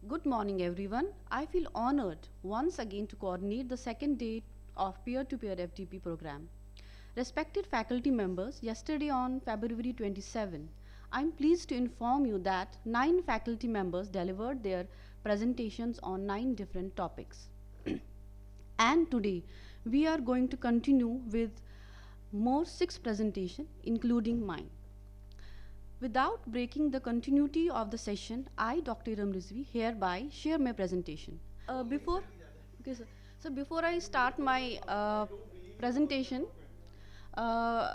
Good morning, everyone. I feel honored once again to coordinate the second day of peer-to-peer FTP program. Respected faculty members, yesterday on February 27, I'm pleased to inform you that 9 faculty members delivered their presentations on 9 different topics. And today, we are going to continue with more 6 presentations, including mine. Without breaking the continuity of the session, I, Dr. Iram Rizvi, hereby share my presentation. Okay, sir. So before I start my presentation,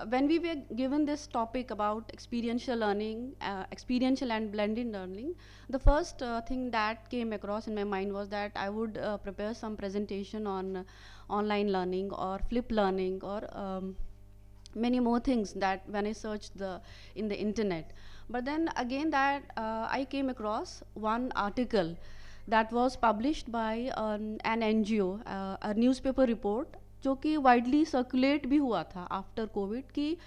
when we were given this topic about experiential learning, experiential and blended learning, the first thing that came across in my mind was that I would prepare some presentation on online learning or flip learning or many more things that when I searched in the internet. But then again that I came across one article that was published by an NGO, a newspaper report जो कि widely circulate भी हुआ था after Covid की,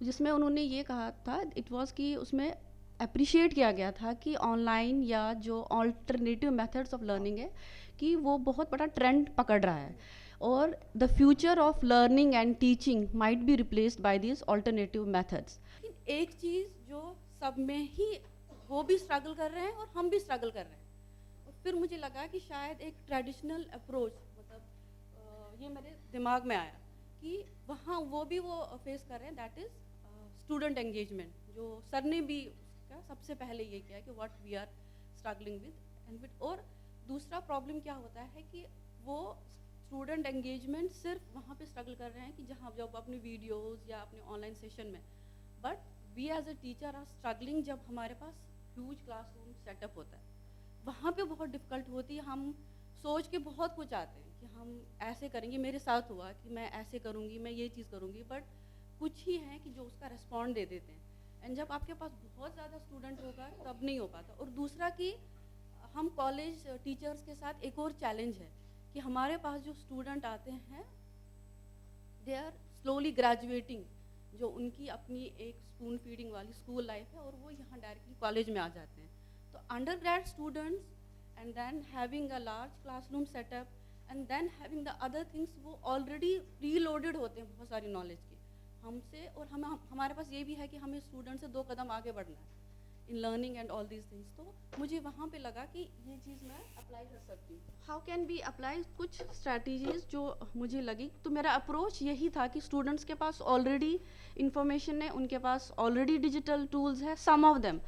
जिसमें उन्होंने ये कहा था इट वाज कि उसमें अप्रिशिएट किया गया था कि ऑनलाइन या जो ऑल्टरनेटिव मेथड्स ऑफ लर्निंग है कि वो बहुत बड़ा ट्रेंड पकड़ रहा है और the future of learning and teaching might be replaced by this alternative methods. एक चीज़ जो सब में ही वो भी स्ट्रगल कर रहे हैं और हम भी स्ट्रगल कर रहे हैं, और फिर मुझे लगा कि शायद एक ट्रेडिशनल अप्रोच, मतलब ये मेरे दिमाग में आया कि वहाँ वो फेस कर रहे हैं, दैट इज़ स्टूडेंट एंगेजमेंट, जो सर ने भी उसका सबसे पहले ये किया कि what we are struggling with. और दूसरा प्रॉब्लम क्या होता है कि वो स्टूडेंट एंगेजमेंट सिर्फ वहाँ पे स्ट्रगल कर रहे हैं कि जहाँ जब अपने वीडियोस या अपने ऑनलाइन सेशन में, but we as a teacher are struggling जब हमारे पास ह्यूज क्लासरूम सेटअप होता है, वहाँ पे बहुत डिफ़िकल्ट होती है. हम सोच के बहुत कुछ आते हैं कि हम ऐसे करेंगे, मेरे साथ हुआ कि मैं ऐसे करूँगी, मैं ये चीज़ करूँगी, बट कुछ ही हैं कि जो उसका रिस्पॉन्ड दे देते हैं. एंड जब आपके पास बहुत ज़्यादा स्टूडेंट होगा तब नहीं हो पाता. और दूसरा कि हम कॉलेज टीचर्स के साथ एक और चैलेंज है कि हमारे पास जो स्टूडेंट आते हैं दे आर स्लोली ग्रेजुएटिंग, जो उनकी अपनी एक स्पून फीडिंग वाली स्कूल लाइफ है, और वो यहाँ डायरेक्टली कॉलेज में आ जाते हैं. तो undergrad students and then having a large classroom setup and then having the other things, वो ऑलरेडी प्रीलोडेड होते हैं बहुत सारी नॉलेज के हमसे. और हमारे पास ये भी है कि हमें स्टूडेंट से 2 कदम आगे बढ़ना है in learning and all these things. तो मुझे वहाँ पे लगा कि ये चीज़ मैं अप्लाई कर सकती हूँ. हाउ कैन बी अप्लाई कुछ स्ट्रैटेजीज जो मुझे लगी. तो मेरा अप्रोच यही था कि स्टूडेंट्स के पास ऑलरेडी इंफॉर्मेशन है, उनके पास ऑलरेडी डिजिटल टूल्स है, सम ऑफ देम,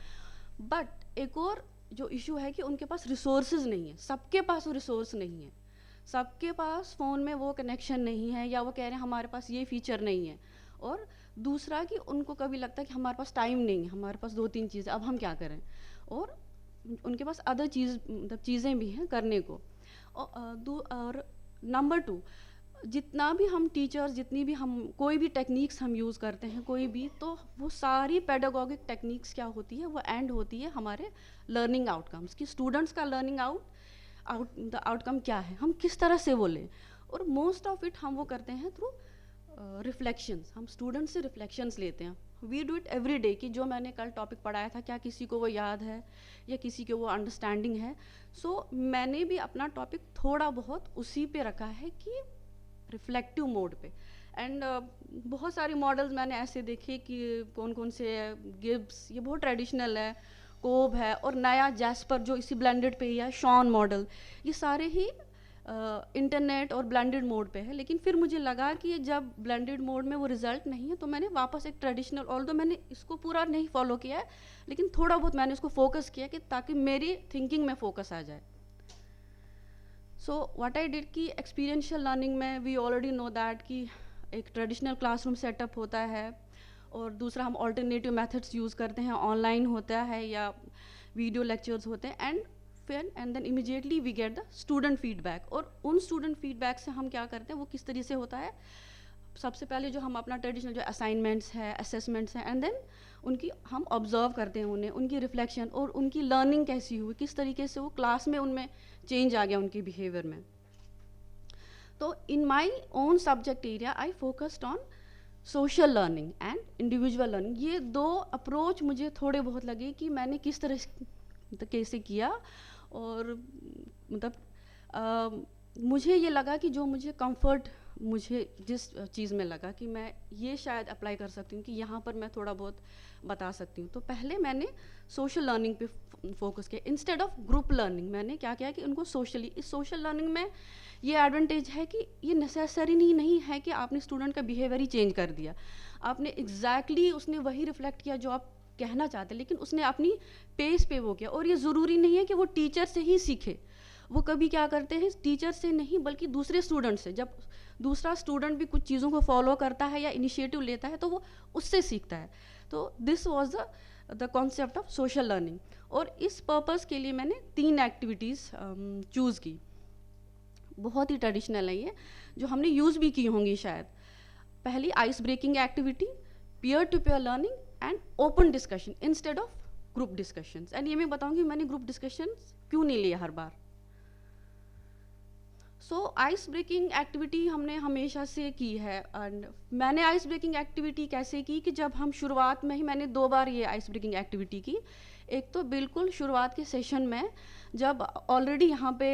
बट एक और जो इशू है कि उनके पास रिसोर्सेज नहीं है. सबके पास वो रिसोर्स नहीं है, सबके पास फ़ोन में वो कनेक्शन नहीं है, या वो कह रहे हैं हमारे पास ये फीचर नहीं है. और दूसरा कि उनको कभी लगता है कि हमारे पास टाइम नहीं है, हमारे पास 2-3 चीज़ें, अब हम क्या करें. और उनके पास अदर मतलब चीज़ें भी हैं करने को. और नंबर 2, जितना भी हम टीचर्स, जितनी भी हम कोई भी टेक्निक्स हम यूज़ करते हैं कोई भी, तो वो सारी पेडागोगिक टेक्निक्स क्या होती है, वो एंड होती है हमारे लर्निंग आउटकम्स कि स्टूडेंट्स का लर्निंग द आउटकम क्या है, हम किस तरह से वो लें. और मोस्ट ऑफ इट हम वो करते हैं थ्रू रिफ्लेक्शंस. हम स्टूडेंट से रिफ्लेक्शंस लेते हैं. We do it every day कि जो मैंने कल टॉपिक पढ़ाया था क्या किसी को वो याद है या किसी को वो अंडरस्टैंडिंग है. सो मैंने भी अपना टॉपिक थोड़ा बहुत उसी पे रखा है कि रिफ्लेक्टिव मोड पे. एंड बहुत सारे मॉडल्स मैंने ऐसे देखे कि कौन कौन से गिब्स, ये बहुत ट्रेडिशनल है, कोब है, और नया जैस्पर जो इसी ब्लेंडेड पे ही है, शॉन मॉडल, ये सारे ही इंटरनेट और ब्लेंडेड मोड पे है. लेकिन फिर मुझे लगा कि जब ब्लेंडेड मोड में वो रिजल्ट नहीं है तो मैंने वापस एक ट्रेडिशनल, ऑल्दो मैंने इसको पूरा नहीं फॉलो किया है लेकिन थोड़ा बहुत मैंने इसको फोकस किया कि ताकि मेरी थिंकिंग में फोकस आ जाए. सो व्हाट आई डिड कि एक्सपीरियंशियल लर्निंग में वी ऑलरेडी नो दैट कि एक ट्रेडिशनल क्लासरूम सेटअप होता है, और दूसरा हम ऑल्टरनेटिव मेथड्स यूज़ करते हैं, ऑनलाइन होता है या वीडियो लेक्चर्स होते हैं. And then immediately we get the student feedback. और उन स्टूडेंट फीडबैक से हम क्या करते हैं, वो किस तरीके से होता है. सबसे पहले जो हम अपना ट्रेडिशनल जो असाइनमेंट्स है, असेसमेंट्स हैं, एंड देन उनकी हम ऑब्जर्व करते हैं उन्हें, उनकी रिफ्लेक्शन और उनकी लर्निंग कैसी हुई, किस तरीके से वो क्लास में उनमें चेंज आ गया उनके बिहेवियर में. तो in my own subject area I focused on social learning and individual learning. ये 2 अप्रोच मुझे थोड़े बहुत लगे कि मैंने किस तरह कैसे किया. और मतलब मुझे ये लगा कि जो मुझे कंफर्ट मुझे जिस चीज़ में लगा कि मैं ये शायद अप्लाई कर सकती हूँ कि यहाँ पर मैं थोड़ा बहुत बता सकती हूँ, तो पहले मैंने सोशल लर्निंग पे फोकस किया इंस्टेड ऑफ ग्रुप लर्निंग। मैंने क्या किया कि उनको सोशली, इस सोशल लर्निंग में ये एडवांटेज है कि ये नेसेसरी नहीं है कि आपने स्टूडेंट का बिहेवियर ही चेंज कर दिया, आपने एग्जैक्टली उसने वही रिफ्लेक्ट किया जो आप कहना चाहते, लेकिन उसने अपनी पेस पे वो किया। और ये ज़रूरी नहीं है कि वो टीचर से ही सीखे, वो कभी क्या करते हैं टीचर से नहीं बल्कि दूसरे स्टूडेंट से, जब दूसरा स्टूडेंट भी कुछ चीज़ों को फॉलो करता है या इनिशिएटिव लेता है तो वो उससे सीखता है। तो this was the concept of social learning. और इस पर्पस के लिए मैंने 3 एक्टिविटीज़ चूज़ की, बहुत ही ट्रेडिशनल है ये, जो हमने यूज़ भी की होंगी शायद। पहली ice breaking activity, peer to peer learning and open discussion instead of group discussions. And ये मैं बताऊंगी मैंने ग्रुप डिस्कशंस क्यों नहीं लिया हर बार। सो आइस ब्रेकिंग एक्टिविटी हमने हमेशा से की है। एंड मैंने आइस ब्रेकिंग एक्टिविटी कैसे की कि जब हम शुरुआत में ही, मैंने 2 बार ये आइस ब्रेकिंग एक्टिविटी की। एक तो बिल्कुल शुरुआत के सेशन में जब ऑलरेडी यहाँ पे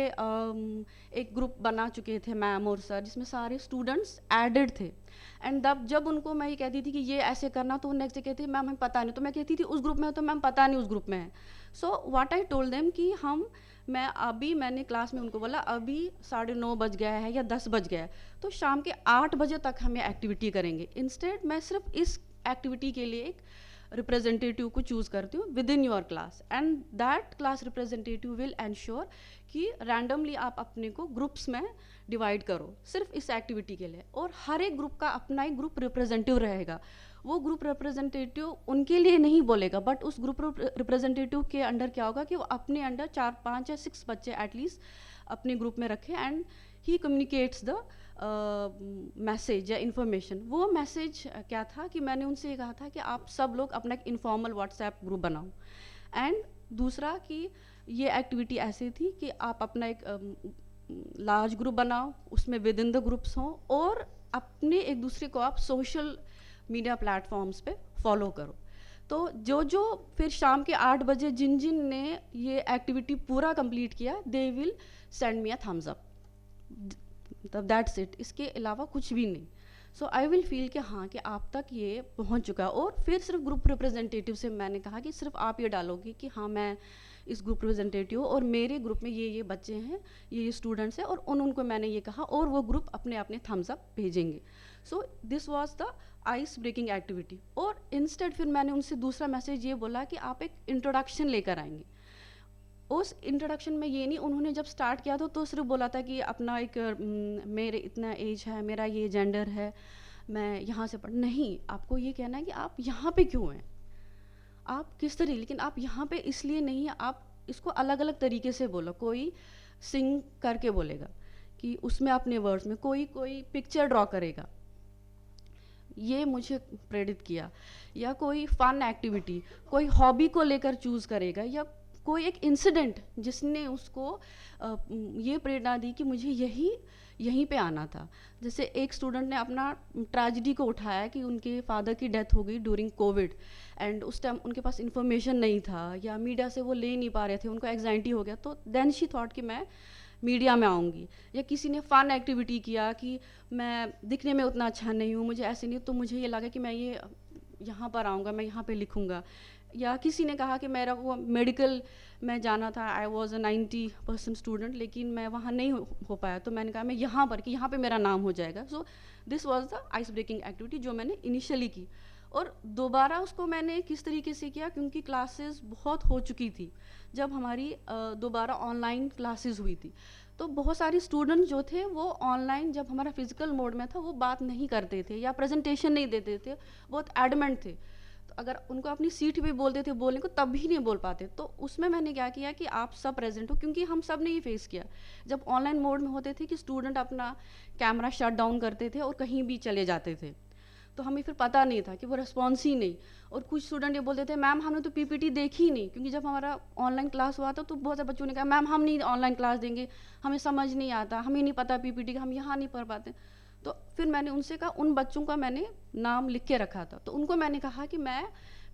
एक ग्रुप बना चुके थे मैम और सर, जिसमें सारे स्टूडेंट्स एडेड थे। एंड जब उनको मैं ये कहती थी कि ये ऐसे करना, तो वो नेक्स्ट डे कहती मैम हमें पता नहीं, तो मैं कहती थी उस ग्रुप में है, तो मैम पता नहीं उस ग्रुप में है। So what I told them कि मैंने क्लास में उनको बोला अभी 9:30 बज गया है या 10 बज गया है, तो शाम के 8 बजे तक हम ये एक्टिविटी करेंगे। इंस्टेड मैं सिर्फ इस एक्टिविटी के लिए एक रिप्रेजेंटेटिव को चूज़ करती हूँ with in your class, and that class representative will ensure कि रैंडमली आप अपने को ग्रुप्स में डिवाइड करो सिर्फ इस एक्टिविटी के लिए। और हर एक ग्रुप का अपना एक ग्रुप रिप्रेजेंटेटिव रहेगा। वो ग्रुप रिप्रेजेंटेटिव उनके लिए नहीं बोलेगा, बट उस ग्रुप रिप्रेजेंटेटिव के अंडर क्या होगा कि वो अपने अंडर 4, 5 या 6 बच्चे एटलीस्ट अपने ग्रुप में रखे, and he communicates the message या इन्फॉर्मेशन। वो मैसेज क्या था कि मैंने उनसे ये कहा था कि आप सब लोग अपना एक इनफॉर्मल व्हाट्सएप ग्रुप बनाओ। एंड दूसरा कि ये एक्टिविटी ऐसी थी कि आप अपना एक लार्ज ग्रुप बनाओ, उसमें विद इन द ग्रुप्स हों, और अपने एक दूसरे को आप सोशल मीडिया प्लेटफॉर्म्स पे फॉलो करो। तो जो फिर शाम के 8 बजे जिन ने ये एक्टिविटी पूरा कंप्लीट किया, they will send me a thumbs up, that's it. इसके अलावा कुछ भी नहीं। सो आई विल फील कि हाँ कि आप तक ये पहुंच चुका है। और फिर सिर्फ ग्रुप रिप्रेजेंटेटिव से मैंने कहा कि सिर्फ आप ये डालोगे कि हाँ मैं इस ग्रुप रिप्रेजेंटेटिव हूँ और मेरे ग्रुप में ये बच्चे हैं, ये स्टूडेंट्स हैं, और उनको मैंने ये कहा, और वो ग्रुप अपने अपने थम्स अप भेजेंगे। So this was the ice breaking activity. और इंस्टेड फिर मैंने उनसे दूसरा मैसेज ये बोला कि आप एक इंट्रोडक्शन लेकर आएंगे। उस इंट्रोडक्शन में ये नहीं, उन्होंने जब स्टार्ट किया तो सिर्फ बोला था कि अपना एक मेरे इतना एज है, मेरा ये जेंडर है, मैं यहाँ से पढ़, नहीं, आपको ये कहना है कि आप यहाँ पे क्यों हैं, आप किस तरह, लेकिन आप यहाँ पे इसलिए नहीं है, आप इसको अलग अलग तरीके से बोलो। कोई सिंग करके बोलेगा कि उसमें अपने वर्ड्स में, कोई पिक्चर ड्रॉ करेगा, ये मुझे प्रेरित किया। या कोई फन एक्टिविटी, कोई हॉबी को लेकर चूज़ करेगा, या कोई एक इंसिडेंट जिसने उसको ये प्रेरणा दी कि मुझे यहीं पे आना था। जैसे एक स्टूडेंट ने अपना ट्रेजेडी को उठाया कि उनके फादर की डेथ हो गई ड्यूरिंग कोविड, एंड उस टाइम उनके पास इन्फॉर्मेशन नहीं था या मीडिया से वो ले नहीं पा रहे थे, उनको एग्जाइटी हो गया, तो देन शी थॉट कि मैं मीडिया में आऊँगी। या किसी ने फ़न एक्टिविटी किया कि मैं दिखने में उतना अच्छा नहीं हूँ, मुझे ऐसे नहीं, तो मुझे ये लगा कि मैं ये यहाँ पर आऊँगा, मैं यहाँ पे लिखूँगा। या किसी ने कहा कि मेरा को मेडिकल में जाना था, आई वॉज अ 90% स्टूडेंट, लेकिन मैं वहाँ नहीं हो पाया, तो मैंने कहा मैं यहाँ पर, कि यहाँ पे मेरा नाम हो जाएगा। So this was the ice breaking activity जो मैंने इनिशियली की। और दोबारा उसको मैंने किस तरीके से किया, क्योंकि क्लासेस बहुत हो चुकी थी जब हमारी दोबारा ऑनलाइन क्लासेस हुई थी, तो बहुत सारे स्टूडेंट जो थे वो ऑनलाइन, जब हमारा फिजिकल मोड में था, वो बात नहीं करते थे या प्रेजेंटेशन नहीं देते थे, बहुत एडमेंट थे। तो अगर उनको अपनी सीट भी बोलते थे बोलने को, तब भी नहीं बोल पाते। तो उसमें मैंने क्या किया कि आप सब प्रेजेंट हो, क्योंकि हम सब ने ये फेस किया जब ऑनलाइन मोड में होते थे कि स्टूडेंट अपना कैमरा शट डाउन करते थे और कहीं भी चले जाते थे, तो हमें फिर पता नहीं था कि वो रिस्पॉन्स ही नहीं। और कुछ स्टूडेंट ये बोलते थे मैम हमने तो पीपीटी देखी ही नहीं, क्योंकि जब हमारा ऑनलाइन क्लास हुआ था तो बहुत से बच्चों ने कहा मैम हम नहीं ऑनलाइन क्लास देंगे, हमें समझ नहीं आता, हमें नहीं पता पीपीटी का, हम यहाँ नहीं पढ़ पाते। तो फिर मैंने उनसे कहा, उन बच्चों का मैंने नाम लिख के रखा था, तो उनको मैंने कहा कि मैं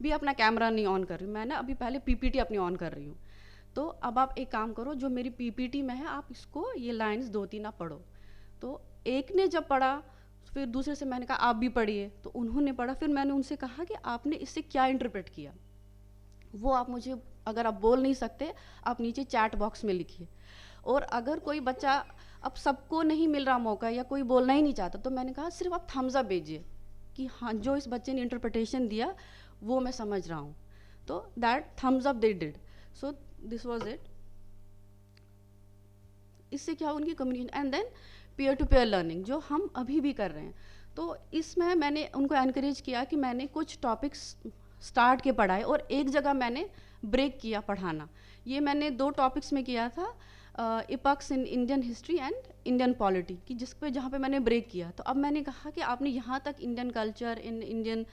भी अपना कैमरा नहीं ऑन कर रही हूँ, मैं ना अभी पहले पीपीटी अपनी ऑन कर रही हूँ। तो अब आप एक काम करो, जो मेरी पीपीटी में है आप इसको ये लाइंस 2-3 आप पढ़ो। तो एक ने जब पढ़ा, फिर दूसरे से मैंने कहा आप भी पढ़िए, तो उन्होंने पढ़ा। फिर मैंने उनसे कहा कि आपने इससे क्या इंटरप्रेट किया, वो आप मुझे, अगर आप बोल नहीं सकते आप नीचे चैट बॉक्स में लिखिए। और अगर कोई बच्चा, अब सबको नहीं मिल रहा मौका या कोई बोलना ही नहीं चाहता, तो मैंने कहा सिर्फ आप थम्स अप भेजिए कि हाँ जो इस बच्चे ने इंटरप्रिटेशन दिया वो मैं समझ रहा हूँ। तो that thumbs up they did. So this was it. इससे क्या उनकी communication, and then peer to peer learning जो हम अभी भी कर रहे हैं। तो इसमें मैंने उनको एनकरेज किया कि मैंने कुछ टॉपिक्स स्टार्ट के पढ़ाए और एक जगह मैंने ब्रेक किया पढ़ाना। ये मैंने 2 टॉपिक्स में किया था, epochs in Indian history and Indian polity, कि जिस पे जहाँ पे मैंने ब्रेक किया। तो अब मैंने कहा कि आपने यहाँ तक Indian culture, in Indian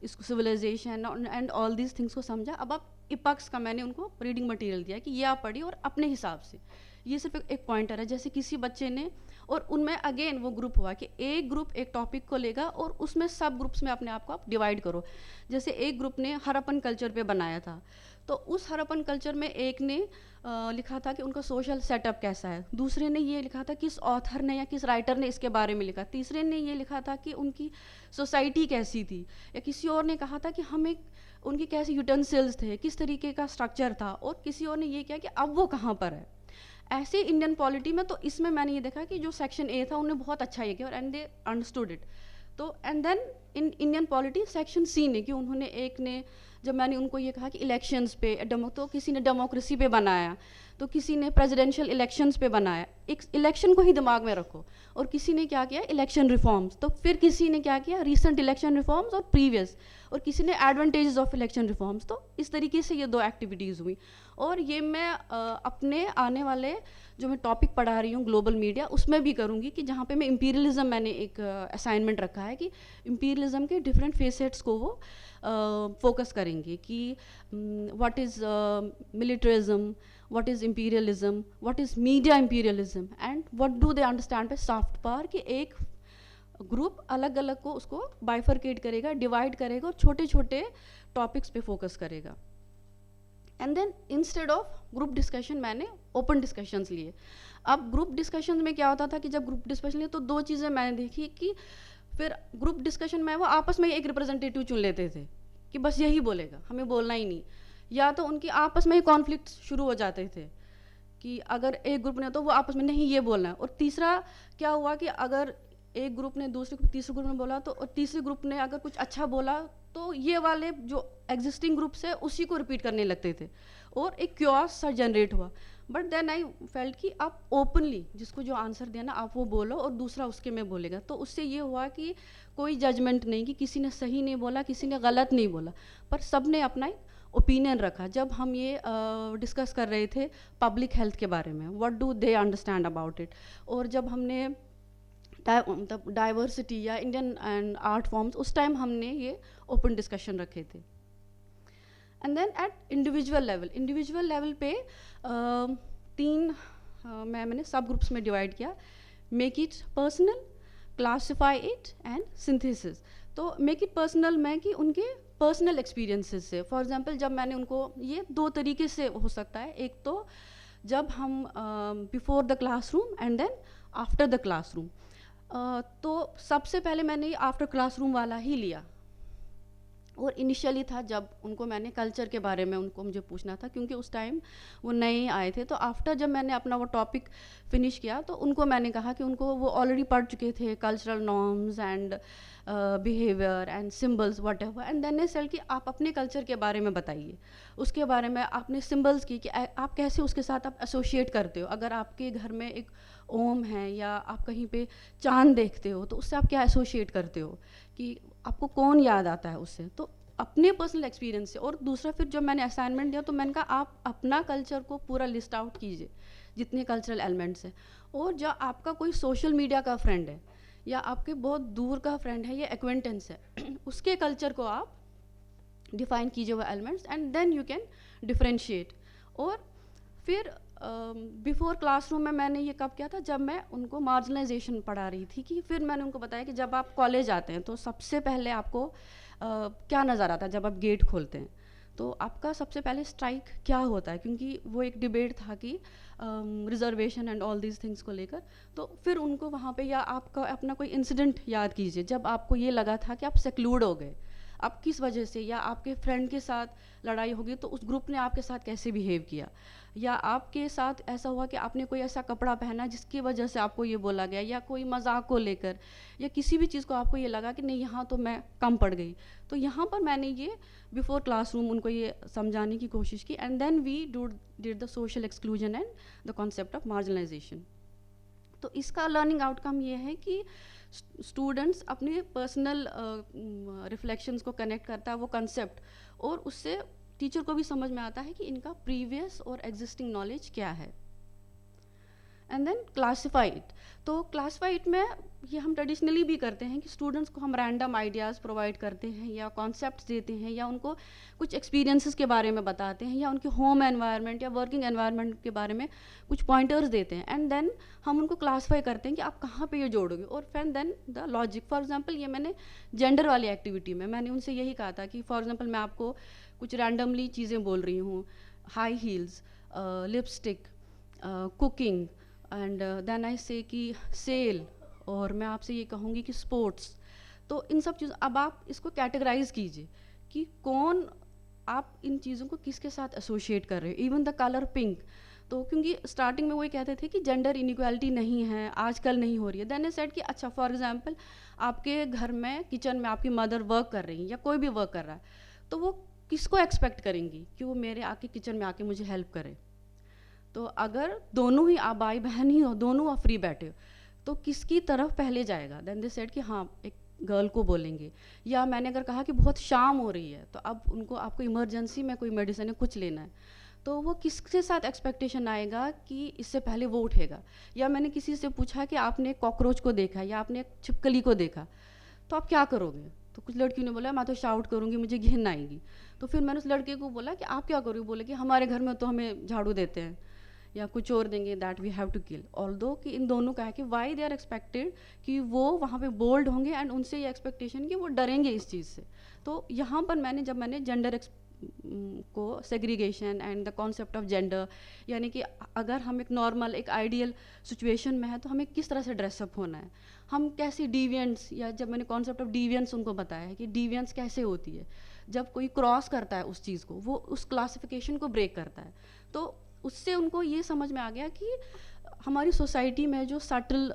civilisation and all these things को समझा। अब आप इपक्स का मैंने उनको रीडिंग मटेरियल दिया कि ये आप पढ़िए और अपने हिसाब से। ये सिर्फ एक पॉइंटर है। जैसे किसी बच्चे ने, और उनमें अगेन वो ग्रुप हुआ कि एक ग्रुप एक टॉपिक को लेगा और उसमें सब ग्रुप्स में अपने आप को आप डिवाइड करो। जैसे एक ग्रुप ने हरप्पन कल्चर पे बनाया था, तो उस हरप्पन कल्चर में एक ने लिखा था कि उनका सोशल सेटअप कैसा है, दूसरे ने ये लिखा था किस ऑथर ने या किस राइटर ने इसके बारे में लिखा, तीसरे ने ये लिखा था कि उनकी सोसाइटी कैसी थी, या किसी और ने कहा था कि हम एक उनकी कैसे यूटेंसिल्स थे, किस तरीके का स्ट्रक्चर था, और किसी और ने ये किया कि अब वो कहाँ पर है। ऐसे इंडियन पॉलिटी में, तो इसमें मैंने ये देखा कि जो सेक्शन ए था उन्होंने बहुत अच्छा ये किया और एंड दे अंडरस्टूड इट। तो and then in Indian polity section C ने, कि उन्होंने, एक ने, जब मैंने उनको ये कहा कि इलेक्शंस पे तो किसी ने डेमोक्रेसी पे बनाया, तो किसी ने प्रेसिडेंशियल इलेक्शंस पे बनाया, एक इलेक्शन को ही दिमाग में रखो। और किसी ने क्या किया, इलेक्शन रिफॉर्म्स, तो फिर किसी ने क्या किया, रीसेंट इलेक्शन रिफॉर्म्स और प्रीवियस, और किसी ने एडवांटेजेस ऑफ इलेक्शन रिफॉर्म्स। तो इस तरीके से ये 2 एक्टिविटीज़ हुई। और ये मैं अपने आने वाले जो मैं टॉपिक पढ़ा रही हूँ ग्लोबल मीडिया, उसमें भी करूँगी, कि जहाँ पे मैं इंपीरियलिज्म, मैंने एक असाइनमेंट रखा है कि इंपीरियलिज्म के डिफरेंट फेसेट्स को वो फोकस करेंगे, कि what is militarism, what is imperialism, what is media imperialism, and what do they understand by soft power, कि एक ग्रुप अलग अलग को उसको बाइफरकेट करेगा, डिवाइड करेगा और छोटे छोटे टॉपिक्स पे फोकस करेगा। And then instead of group discussion मैंने ओपन डिस्कशंस लिए। अब ग्रुप डिस्कशन में क्या होता था कि जब ग्रुप डिस्कशन लिए तो 2 चीज़ें मैंने देखी, कि फिर ग्रुप डिस्कशन में वो आपस में एक रिप्रेजेंटेटिव चुन लेते थे कि बस यही बोलेगा, हमें बोलना ही नहीं, या तो उनकी आपस में ही कॉन्फ्लिक्ट शुरू हो जाते थे कि अगर एक ग्रुप ने, तो वो आपस में नहीं ये बोलना है। और तीसरा क्या हुआ कि अगर एक ग्रुप ने तीसरे ग्रुप ने बोला, तो और तीसरे ग्रुप ने अगर कुछ अच्छा बोला, तो ये वाले जो एग्जिस्टिंग ग्रुप्स है उसी को रिपीट करने लगते थे, और एक क्योस सा जनरेट हुआ। बट देन आई फेल्ट कि आप ओपनली जिसको जो आंसर देना आप वो बोलो और दूसरा उसके में बोलेगा। तो उससे ये हुआ कि कोई जजमेंट नहीं, कि किसी ने सही नहीं बोला, किसी ने गलत नहीं बोला, पर सब ने अपना ओपिनियन रखा। जब हम ये डिस्कस कर रहे थे पब्लिक हेल्थ के बारे में, what do they understand about it, और जब हमने मतलब डाइवर्सिटी या इंडियन एंड आर्ट फॉर्म्स, उस टाइम हमने ये ओपन डिस्कशन रखे थे। And then at individual level पे 3 मैंने सब ग्रुप्स में डिवाइड किया, make it personal, classify it and synthesis. तो मेक इट पर्सनल में कि उनके पर्सनल एक्सपीरियंसेस से, फॉर एग्जांपल जब मैंने उनको, ये 2 तरीके से हो सकता है, एक तो जब हम before the classroom and then after the classroom. तो सबसे पहले मैंने ये आफ्टर क्लासरूम वाला ही लिया, और इनिशियली था जब उनको मैंने कल्चर के बारे में उनको मुझे पूछना था, क्योंकि उस टाइम वो नए आए थे। तो आफ्टर जब मैंने अपना वो टॉपिक फिनिश किया, तो उनको मैंने कहा कि उनको वो ऑलरेडी पढ़ चुके थे cultural norms and behaviour and symbols whatever, and then sell कि आप अपने कल्चर के बारे में बताइए, उसके बारे में आपने सिम्बल्स की कि आप कैसे उसके साथ आप एसोशिएट करते हो। अगर आपके घर में एक ओम है या आप कहीं पे चांद देखते हो, तो उससे आप क्या एसोशिएट करते हो, कि आपको कौन याद आता है उससे। तो अपने पर्सनल एक्सपीरियंस से। और दूसरा फिर जब मैंने असाइनमेंट दिया, तो मैंने कहा आप अपना कल्चर को पूरा लिस्ट आउट कीजिए, जितने कल्चरल एलिमेंट्स हैं। और जब आपका कोई सोशल मीडिया का फ्रेंड है या आपके बहुत दूर का फ्रेंड है या एक्वेंटेंस है, उसके कल्चर को आप डिफाइन कीजिए वो elements, and then you can differentiate. और फिर बिफोर क्लासरूम में मैंने ये कब किया था, जब मैं उनको मार्जिनलाइजेशन पढ़ा रही थी, कि फिर मैंने उनको बताया कि जब आप कॉलेज आते हैं तो सबसे पहले आपको क्या नज़र आता है जब आप गेट खोलते हैं। तो आपका सबसे पहले स्ट्राइक क्या होता है, क्योंकि वो एक डिबेट था कि reservation and all these things को लेकर। तो फिर उनको वहाँ पे, या आपका अपना कोई इंसिडेंट याद कीजिए जब आपको ये लगा था कि आप सेक्लूड हो गए, आप किस वजह से, या आपके फ्रेंड के साथ लड़ाई होगी तो उस ग्रुप ने आपके साथ कैसे बिहेव किया, या आपके साथ ऐसा हुआ कि आपने कोई ऐसा कपड़ा पहना जिसकी वजह से आपको ये बोला गया, या कोई मजाक को लेकर, या किसी भी चीज़ को आपको ये लगा कि नहीं यहाँ तो मैं कम पड़ गई। तो यहाँ पर मैंने ये बिफोर क्लासरूम उनको ये समझाने की कोशिश की, and then we did the social exclusion and the concept of marginalisation. तो इसका लर्निंग आउटकम ये है कि स्टूडेंट्स अपने पर्सनल रिफ्लेक्शंस को कनेक्ट करता है वो कंसेप्ट, और उससे टीचर को भी समझ में आता है कि इनका प्रीवियस और एग्जिस्टिंग नॉलेज क्या है। And then classified. तो क्लासीफाइड में ये हम ट्रेडिशनली भी करते हैं कि स्टूडेंट्स को हम रैंडम आइडियाज़ प्रोवाइड करते हैं, या कॉन्सेप्ट्स देते हैं, या उनको कुछ एक्सपीरियंसेस के बारे में बताते हैं, या उनके होम एनवायरनमेंट या वर्किंग एनवायरनमेंट के बारे में कुछ पॉइंटर्स देते हैं, एंड देन हम उनको क्लासीफाई करते हैं कि आप कहाँ पे ये जोड़ोगे, और फिर then the logic. For example ये मैंने जेंडर वाली एक्टिविटी में मैंने उनसे यही कहा था कि फॉर एग्जांपल मैं आपको कुछ रैंडमली चीज़ें बोल रही हूँ, high heels, lipstick, cooking, and then I say कि सेल, और मैं आपसे ये कहूँगी कि स्पोर्ट्स। तो इन सब चीज़ों, अब आप इसको कैटेगराइज कीजिए कि कौन, आप इन चीज़ों को किसके साथ एसोशिएट कर रहे हो। इवन द कलर पिंक, तो क्योंकि स्टार्टिंग में वही कहते थे कि जेंडर इनइक्वालिटी नहीं है, आजकल नहीं हो रही है। देन ए सेड कि अच्छा फॉर एग्जांपल आपके घर में किचन में आपकी मदर वर्क कर रही है या कोई भी वर्क कर रहा है, तो वो किसको एक्सपेक्ट करेंगी कि वो मेरे आके किचन में आके मुझे हेल्प करे। तो अगर दोनों ही आप भाई बहन ही हो, दोनों आप फ्री बैठे हो, तो किसकी तरफ पहले जाएगा। देन दे सेड कि हाँ एक गर्ल को बोलेंगे। या मैंने अगर कहा कि बहुत शाम हो रही है, तो अब उनको, आपको इमरजेंसी में कोई मेडिसिन है, कुछ लेना है, तो वो किसके साथ एक्सपेक्टेशन आएगा कि इससे पहले वो उठेगा। या मैंने किसी से पूछा कि आपने कॉकरोच को देखा या आपने छिपकली को देखा, तो आप क्या करोगे। तो कुछ लड़कियों ने बोला मैं तो शाउट करूँगी, मुझे घिन आएगी। तो फिर मैंने उस लड़के को बोला कि आप क्या करोगे। बोले कि हमारे घर में तो हमें झाड़ू देते हैं या कुछ और देंगे, that we have to kill. Although कि इन दोनों का है कि वाई दे आर एक्सपेक्टेड कि वो वहाँ पे बोल्ड होंगे, एंड उनसे ये एक्सपेक्टेशन कि वो डरेंगे इस चीज़ से। तो यहाँ पर मैंने जेंडर को segregation and the concept of gender, यानी कि अगर हम एक नॉर्मल एक आइडियल सिचुएशन में है तो हमें किस तरह से ड्रेसअप होना है, हम कैसे डिविएंट्स, या जब मैंने कॉन्सेप्ट ऑफ डिविएंट्स उनको बताया है कि डिविएंट्स कैसे होती है, जब कोई क्रॉस करता है उस चीज़ को, वो उस क्लासिफिकेशन को ब्रेक करता है। तो उससे उनको ये समझ में आ गया कि हमारी सोसाइटी में जो सटल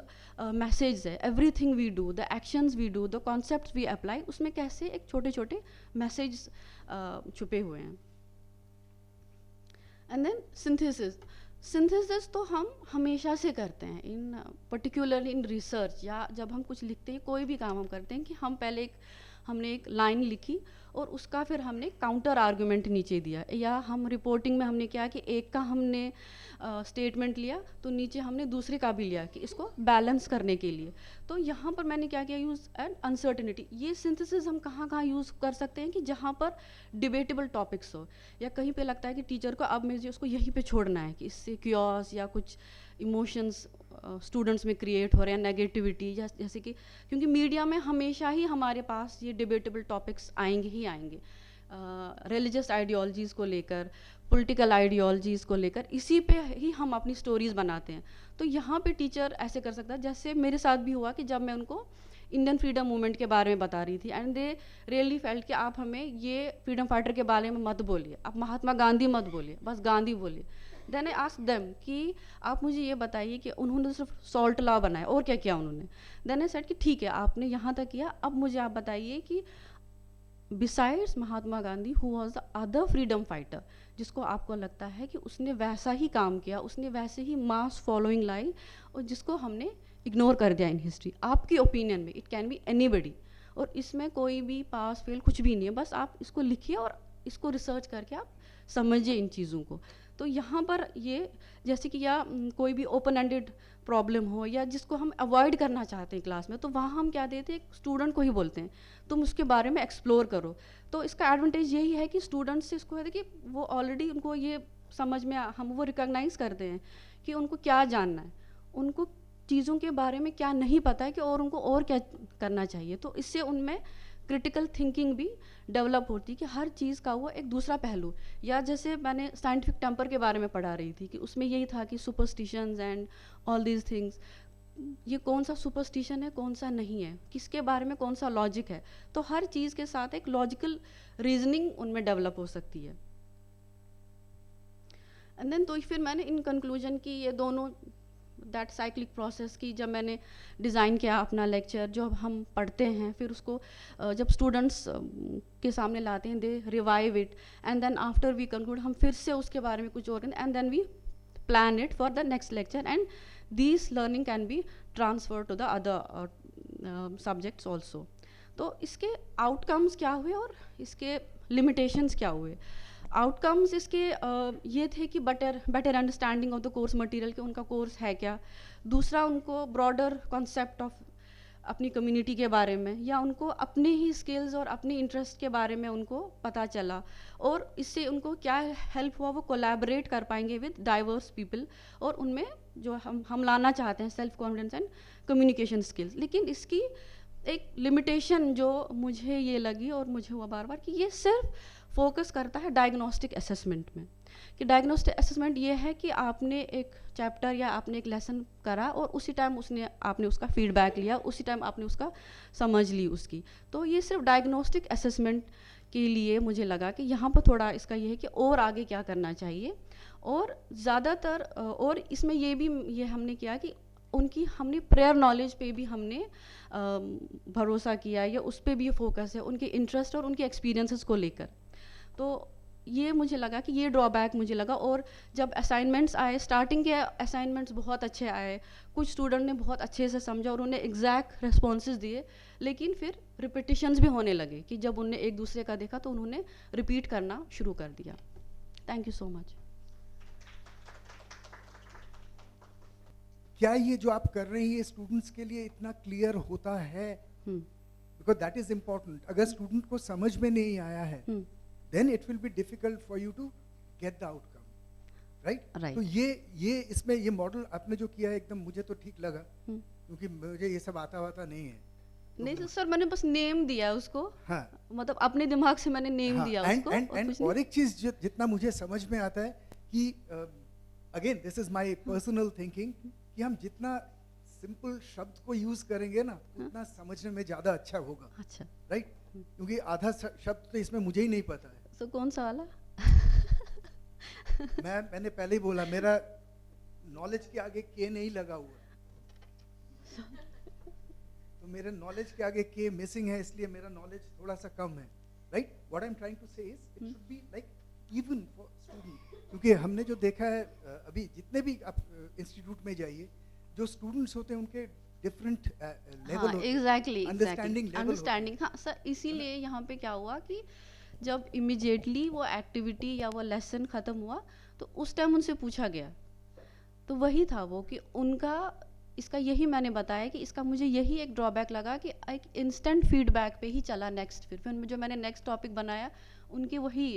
मैसेज है, everything we do, the actions we do, the concepts we apply, उसमें कैसे एक छोटे छोटे मैसेज छुपे हुए हैं। एंड देन सिंथेसिस तो हम हमेशा से करते हैं, इन पर्टिकुलरली इन रिसर्च, या जब हम कुछ लिखते हैं, कोई भी काम हम करते हैं, कि हम पहले हमने एक लाइन लिखी और उसका फिर हमने काउंटर आर्गुमेंट नीचे दिया, या हम रिपोर्टिंग में हमने क्या कि एक का हमने स्टेटमेंट लिया तो नीचे हमने दूसरे का भी लिया कि इसको बैलेंस करने के लिए। तो यहाँ पर मैंने क्या किया, यूज़ एंड अनसर्टेनिटी। ये सिंथेसिस हम कहाँ कहाँ यूज़ कर सकते हैं कि जहाँ पर डिबेटेबल टॉपिक्स हो, या कहीं पे लगता है कि टीचर को अब मुझे उसको यहीं पे छोड़ना है कि इससे क्योस या कुछ इमोशंस स्टूडेंट्स में क्रिएट हो रहे हैं, नेगेटिविटी, जैसे कि क्योंकि मीडिया में हमेशा ही हमारे पास ये डिबेटेबल टॉपिक्स आएंगे ही आएंगे, रिलीजियस आइडियोलॉजीज़ को लेकर, पॉलिटिकल आइडियोलॉजीज़ को लेकर, इसी पे ही हम अपनी स्टोरीज़ बनाते हैं। तो यहाँ पे टीचर ऐसे कर सकता है, जैसे मेरे साथ भी हुआ कि जब मैं उनको इंडियन फ्रीडम मूवमेंट के बारे में बता रही थी, एंड दे रियली फेल्ट कि आप हमें ये फ्रीडम फाइटर के बारे में मत बोलिए, आप महात्मा गांधी मत बोलिए, बस गांधी बोलिए। देन आई आस्क देम कि आप मुझे ये बताइए कि उन्होंने सिर्फ सॉल्ट लॉ बनाया और क्या किया उन्होंने। देन आई सेड कि ठीक है आपने यहाँ तक किया, अब मुझे आप बताइए कि besides Mahatma Gandhi who was the other freedom fighter, जिसको आपको लगता है कि उसने वैसा ही काम किया, उसने वैसे ही मास फॉलोइंग लाई, और जिसको हमने इग्नोर कर दिया इन हिस्ट्री। आपकी ओपिनियन में, इट कैन बी एनीबडी, और इसमें कोई भी पास फेल कुछ भी नहीं है, बस आप इसको लिखिए और इसको रिसर्च करके आप समझिए इन चीज़ों को। तो यहाँ पर ये जैसे कि या कोई भी ओपन एंडेड प्रॉब्लम हो या जिसको हम अवॉइड करना चाहते हैं क्लास में, तो वहाँ हम क्या देते हैं, स्टूडेंट को ही बोलते हैं तुम उसके बारे में एक्सप्लोर करो। तो इसका एडवांटेज यही है कि स्टूडेंट्स से इसको है कि वो ऑलरेडी उनको ये समझ में हम वो रिकॉग्नाइज करते हैं कि उनको क्या जानना है, उनको चीज़ों के बारे में क्या नहीं पता है कि और उनको और क्या करना चाहिए। तो इससे उनमें क्रिटिकल थिंकिंग भी डेवलप होती है कि हर चीज़ का वो एक दूसरा पहलू, या जैसे मैंने साइंटिफिक टेम्पर के बारे में पढ़ा रही थी कि उसमें यही था कि superstitions and all these things, ये कौन सा सुपरस्टिशन है कौन सा नहीं है, किसके बारे में कौन सा लॉजिक है, तो हर चीज़ के साथ एक लॉजिकल रीजनिंग उनमें डेवलप हो सकती है। एंड देन तो फिर मैंने इन कंक्लूजन की ये दोनों दैट साइक्लिक प्रोसेस की जब मैंने डिज़ाइन किया अपना लेक्चर, जो हम पढ़ते हैं फिर उसको जब स्टूडेंट्स के सामने लाते हैं, they revive it and then after we conclude हम फिर से उसके बारे में कुछ और, and then we plan it for the next lecture, and these learning can be transferred to the other subjects also. तो इसके outcomes क्या हुए और इसके limitations क्या हुए? outcomes इसके ये थे कि better understanding of the course material, कि उनका कोर्स है क्या, दूसरा उनको broader concept of अपनी कम्युनिटी के बारे में, या उनको अपने ही स्किल्स और अपनी इंटरेस्ट के बारे में उनको पता चला, और इससे उनको क्या हेल्प हुआ, वो कोलैबोरेट कर पाएंगे विद डाइवर्स पीपल, और उनमें जो हम लाना चाहते हैं self confidence and communication skills. लेकिन इसकी एक लिमिटेशन जो मुझे ये लगी और मुझे हुआ बार बार कि ये सिर्फ फोकस करता है डायग्नोस्टिक असेसमेंट में, कि डायग्नोस्टिक असेसमेंट ये है कि आपने एक चैप्टर या आपने एक लेसन करा और उसी टाइम आपने उसका फीडबैक लिया, उसी टाइम आपने उसका समझ ली उसकी, तो ये सिर्फ डायग्नोस्टिक असेसमेंट के लिए मुझे लगा कि यहाँ पर थोड़ा इसका ये है कि और आगे क्या करना चाहिए, और ज़्यादातर और इसमें ये हमने किया कि हमने प्रेयर नॉलेज पे भी हमने भरोसा किया, या उस पर भी फोकस है उनके इंटरेस्ट और उनके एक्सपीरियंसेस को लेकर। तो ये मुझे लगा कि ये ड्रॉबैक मुझे लगा। और जब असाइनमेंट्स आए, स्टार्टिंग के असाइनमेंट्स बहुत अच्छे आए, कुछ स्टूडेंट ने बहुत अच्छे से समझा और उन्हें एग्जैक्ट रेस्पॉन्सेज दिए, लेकिन फिर रिपीटिशंस भी होने लगे कि जब उन्हें एक दूसरे का देखा तो उन्होंने रिपीट करना शुरू कर दिया। Thank you so much. क्या ये जो आप कर रही है स्टूडेंट्स के लिए इतना क्लियर होता है? Because that is important. अगर स्टूडेंट को समझ में नहीं आया है then it will be difficult for you to get the outcome, right? तो ये इसमें ये मॉडल आपने जो किया है एकदम मुझे तो ठीक लगा, क्योंकि मुझे ये सब आता नहीं है। नहीं तो सर मैंने बस नेम दिया उसको, हाँ, मतलब अपने दिमाग से मैंने नेम दिया उसको। और एक चीज जितना मुझे समझ में आता है कि again this is my personal thinking, कि हम जितना सिंपल शब्द को यूज करेंगे ना उतना समझने में ज्यादा अच्छा होगा। अच्छा, राइट? क्योंकि आधा शब्द तो इसमें मुझे ही नहीं पता है। तो कौन सा वाला? मैंने पहले ही बोला, मेरा नॉलेज के आगे के नहीं लगा हुआ, तो मेरे नॉलेज के आगे के मिसिंग है, इसलिए मेरा नॉलेज थोड़ा सा कम है। Right? What I am trying to say is it should be like even for student, क्योंकि हमने जो देखा है अभी जितने भी आप इंस्टीट्यूट में जाइए, जो स्टूडेंट्स होते हैं उनके डिफरेंट लेवल, एग्जैक्टली अंडरस्टैंडिंग। हाँ सर, इसीलिए यहाँ पे क्या हुआ कि जब इमिजिएटली वो एक्टिविटी या वो लेसन ख़त्म हुआ तो उस टाइम उनसे पूछा गया, तो वही था वो कि उनका इसका यही मैंने बताया कि इसका मुझे यही एक ड्रॉबैक लगा कि एक इंस्टेंट फीडबैक पे ही चला नेक्स्ट। फिर जो मैंने नेक्स्ट टॉपिक बनाया उनके वही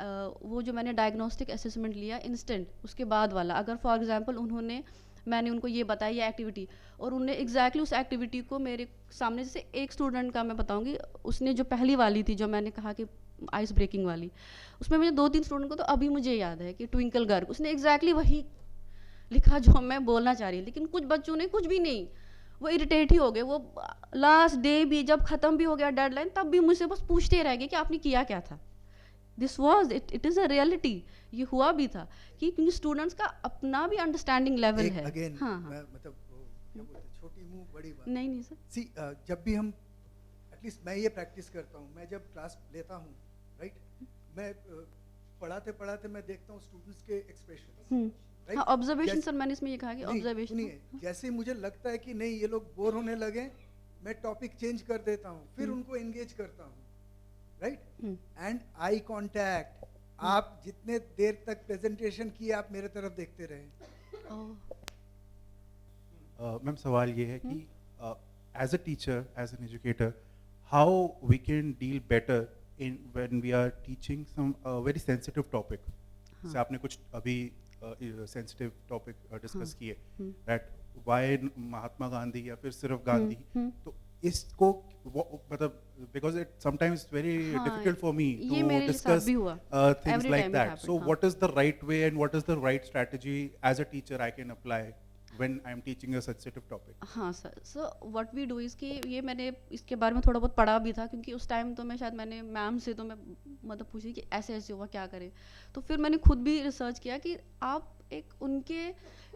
वो जो मैंने डायग्नोस्टिक असेसमेंट लिया इंस्टेंट, उसके बाद वाला, अगर फॉर एग्जांपल मैंने उनको ये बताया ये एक्टिविटी, और उन्होंने एग्जैक्टली उस एक्टिविटी को मेरे सामने, जैसे एक स्टूडेंट का मैं बताऊंगी, उसने जो पहली वाली थी जो मैंने कहा कि आइस ब्रेकिंग वाली, उसमें मुझे 2-3 स्टूडेंट को तो अभी मुझे याद है कि ट्विंकल गर्ग, उसने एग्जैक्टली वही लिखा जो मैं बोलना चाह रही, लेकिन कुछ बच्चों ने कुछ भी नहीं, वो इरिटेट ही हो गए। वो लास्ट डे भी जब ख़त्म भी हो गया डेडलाइन, तब भी मुझसे बस पूछते रह गए कि आपने किया क्या था। This was it is a reality, ये हुआ भी था कि क्योंकि स्टूडेंट्स का अपना भी अंडरस्टैंडिंग लेवल है। अगेन हाँ, मतलब क्या बोलते हैं, छोटी मुंह बड़ी बात। नहीं सर, सी जब भी हम, एटलीस्ट मैं ये प्रैक्टिस करता हूँ, मैं जब क्लास लेता हूँ, राइट, मैं पढ़ाते पढ़ाते मैं देखता हूँ स्टूडेंट्स के एक्सप्रेशन, हाँ, ऑब्जर्वेशन सर, मैंने इसमें ये कहा कि ऑब्जर्वेशन। जैसे मुझे लगता है कि नहीं ये लोग बोर होने लगे, मैं टॉपिक चेंज कर देता हूँ, फिर उनको एंगेज करता हूँ। राइट? एंड आई कांटेक्ट, आप जितने देर तक प्रेजेंटेशन किए आप मेरे तरफ देखते रहे। मैम सवाल ये है कि as a teacher, as an educator, how we can deal better in when we are teaching some very sensitive topic. जैसे आपने कुछ अभी सेंसिटिव टॉपिक डिस्कस किए, दैट व्हाई महात्मा गांधी या फिर सिर्फ गांधी, तो इसको मतलब because it sometimes it's very हाँ, difficult for me ये to मेरे साथ discuss भी हुआ। things Every like time it that. happened, So हाँ। what is the right way and what is the right strategy as a teacher I can apply when I'm teaching a sensitive topic? हाँ sir, so what we do is कि ये मैंने इसके बारे में थोड़ा बहुत पढ़ा भी था, क्योंकि उस टाइम तो मैं शायद मैंने मैम से तो मैं मतलब पूछी कि ऐसे ऐसे हुआ क्या करें। तो फिर मैंने खुद भी रिसर्च किया कि आप एक उनके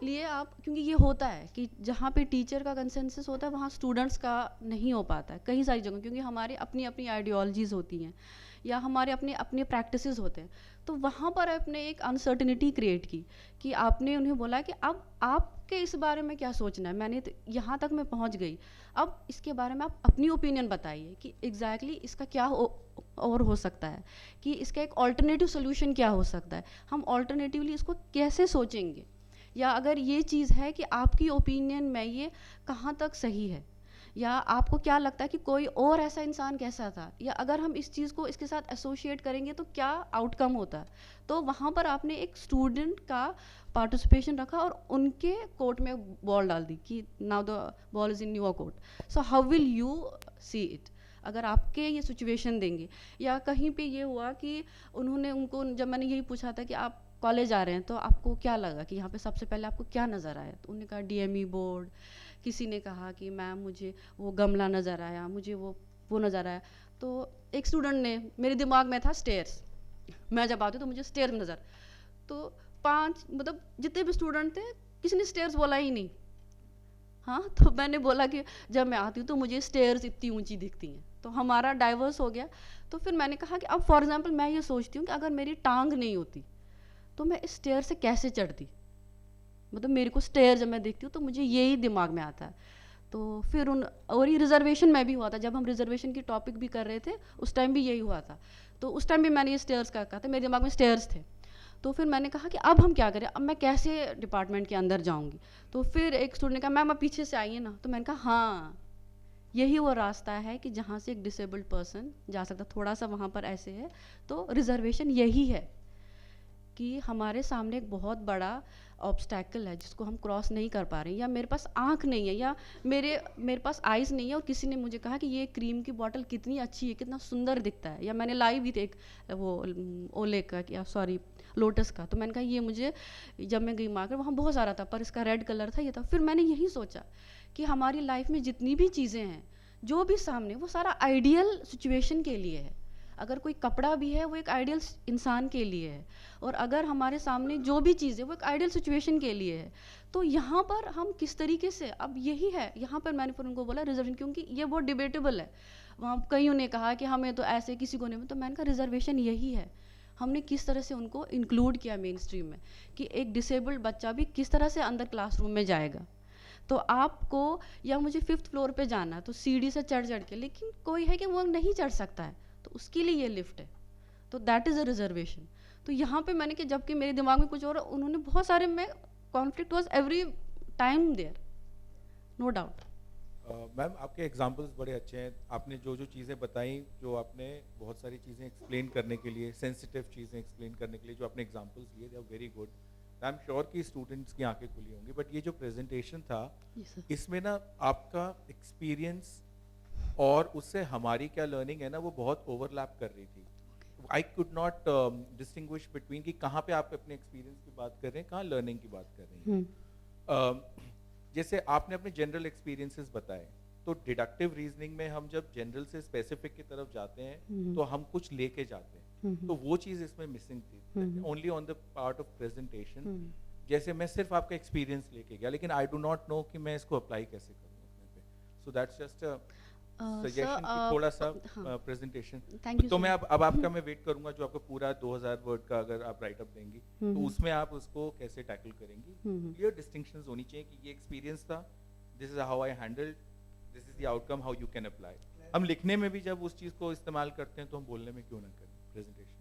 लिए आप, क्योंकि ये होता है कि जहाँ पे टीचर का कंसेंसस होता है वहाँ स्टूडेंट्स का नहीं हो पाता है कई सारी जगहों, क्योंकि हमारी अपनी अपनी आइडियोलॉजीज़ होती हैं या हमारे अपने अपने प्रैक्टिसेस होते हैं। तो वहाँ पर आपने एक अनसर्टिनिटी क्रिएट की कि आपने उन्हें बोला कि अब आपके इस बारे में क्या सोचना है, मैंने तो यहाँ तक मैं पहुँच गई, अब इसके बारे में आप अपनी ओपिनियन बताइए कि एग्जैक्टली इसका क्या और हो सकता है, कि इसका एक ऑल्टरनेटिव सोल्यूशन क्या हो सकता है, हम ऑल्टरनेटिवली इसको कैसे सोचेंगे, या अगर ये चीज़ है कि आपकी ओपिनियन में ये कहाँ तक सही है, या आपको क्या लगता है कि कोई और ऐसा इंसान कैसा था, या अगर हम इस चीज़ को इसके साथ एसोशिएट करेंगे तो क्या आउटकम होता है। तो वहाँ पर आपने एक स्टूडेंट का पार्टिसिपेशन रखा और उनके कोर्ट में बॉल डाल दी कि now the ball is in your court, so how will you see it. अगर आपके ये सिचुएशन देंगे, या कहीं पे ये हुआ कि उन्होंने उनको, जब मैंने यही पूछा था कि आप कॉलेज आ रहे हैं तो आपको क्या लगा कि यहाँ पे सबसे पहले आपको क्या नज़र आया, तो उन्होंने कहा डीएमई बोर्ड, किसी ने कहा कि मैम मुझे वो गमला नज़र आया, मुझे वो नज़र आया। तो एक स्टूडेंट ने, मेरे दिमाग में था स्टेयर्स, मैं जब आती तो मुझे स्टेयर्स नज़र, तो 5 मतलब जितने भी स्टूडेंट थे किसी ने स्टेयर्स बोला ही नहीं। हाँ, तो मैंने बोला कि जब मैं आती हूँ तो मुझे स्टेयर्स इतनी ऊंची दिखती हैं, तो हमारा डाइवर्स हो गया। तो फिर मैंने कहा कि अब फॉर एग्जांपल मैं ये सोचती हूँ कि अगर मेरी टांग नहीं होती तो मैं इस स्टेयर से कैसे चढ़ती, मतलब मेरे को स्टेयर जब मैं देखती हूँ तो मुझे यही दिमाग में आता है। तो फिर और ये रिजर्वेशन में भी हुआ था, जब हम रिजर्वेशन की टॉपिक भी कर रहे थे उस टाइम भी यही हुआ था। तो उस टाइम भी मैंने ये स्टेयर्स का कहा था, मेरे दिमाग में स्टेयर्स थे। तो फिर मैंने कहा कि अब हम क्या करें, अब मैं कैसे डिपार्टमेंट के अंदर जाऊंगी। तो फिर एक स्टूडेंट ने कहा मैम आप पीछे से आइए ना। तो मैंने कहा हाँ, यही वो रास्ता है कि जहाँ से एक डिसेबल्ड पर्सन जा सकता, थोड़ा सा वहाँ पर ऐसे है। तो रिजर्वेशन यही है कि हमारे सामने एक बहुत बड़ा ऑब्स्टैकल है जिसको हम क्रॉस नहीं कर पा रहे हैं, या मेरे पास आँख नहीं है, या मेरे पास आइज़ नहीं है, और किसी ने मुझे कहा कि ये क्रीम की बॉटल कितनी अच्छी है, कितना सुंदर दिखता है, या मैंने लाई भी थी एक वो ओले का, या सॉरी लोटस का। तो मैंने कहा ये मुझे, जब मैं गई मार्केट वहाँ बहुत सारा था पर इसका रेड कलर था, ये था। फिर मैंने यही सोचा कि हमारी लाइफ में जितनी भी चीज़ें हैं, जो भी सामने, वो सारा आइडियल सिचुएशन के लिए है। अगर कोई कपड़ा भी है वो एक आइडियल इंसान के लिए है, और अगर हमारे सामने जो भी चीज़ है वो एक आइडियल सिचुएशन के लिए है। तो यहाँ पर हम किस तरीके से, अब यही है, यहाँ पर मैंने फिर उनको बोला रिजर्वेशन, क्योंकि ये बहुत डिबेटेबल है। वहाँ कईयों ने कहा कि हमें तो ऐसे, किसी को नहीं। तो मैंने कहा रिजर्वेशन यही है, हमने किस तरह से उनको इंक्लूड किया मेन स्ट्रीम में, कि एक डिसेबल्ड बच्चा भी किस तरह से अंदर क्लासरूम में जाएगा। तो आपको, या मुझे 5th फ्लोर पे जाना है तो सीढ़ी से चढ़ के, लेकिन कोई है कि वो नहीं चढ़ सकता है, तो उसके लिए ये लिफ्ट है, तो दैट इज़ अ रिजर्वेशन। तो यहाँ पे मैंने कि जबकि मेरे दिमाग में कुछ और, उन्होंने बहुत सारे में conflict was every time there, no doubt. Ma'am आपके एग्जांपल्स बड़े अच्छे हैं, आपने जो जो चीज़ें बताई, जो आपने बहुत सारी चीज़ें एक्सप्लेन करने के लिए, सेंसिटिव चीज़ें एक्सप्लेन करने के लिए जो आपने एग्जांपल्स दिए, they are very good. I am sure कि स्टूडेंट्स की आंखें खुली होंगी। बट ये जो प्रेजेंटेशन था, इसमें ना आपका एक्सपीरियंस और उससे हमारी क्या लर्निंग है ना, वो बहुत ओवरलैप कर रही थी। I could not distinguish between कि कहाँ पे आप अपने एक्सपीरियंस की बात कर रहे हैं, कहाँ लर्निंग की बात कर रही हैं। जैसे आपने अपने जनरल एक्सपीरियंसेस बताए, तो डिडक्टिव रीजनिंग में हम जब जनरल से स्पेसिफिक की तरफ जाते हैं तो हम कुछ लेके जाते हैं, तो वो चीज़ इसमें मिसिंग थी, only on the part of presentation. जैसे मैं सिर्फ आपका एक्सपीरियंस लेके गया, लेकिन आई डू नॉट नो कि मैं इसको अप्लाई कैसे करूँ अपने पे। सो दैट्स जस्ट सजेशन कि थोड़ा सा प्रेजेंटेशन। तो मैं अब आपका मैं वेट करूंगा, जो आपका पूरा 2000 वर्ड का अगर आप राइट अप देंगी तो उसमें आप उसको कैसे टैकल करेंगी। क्लियर डिस्टिंक्शंस होनी चाहिए कि ये एक्सपीरियंस था, this is how I handled, this is the outcome, how you can apply. हम लिखने में भी जब उस चीज़ को इस्तेमाल करते हैं तो हम बोलने में क्यों ना करें प्रेजेंटेशन।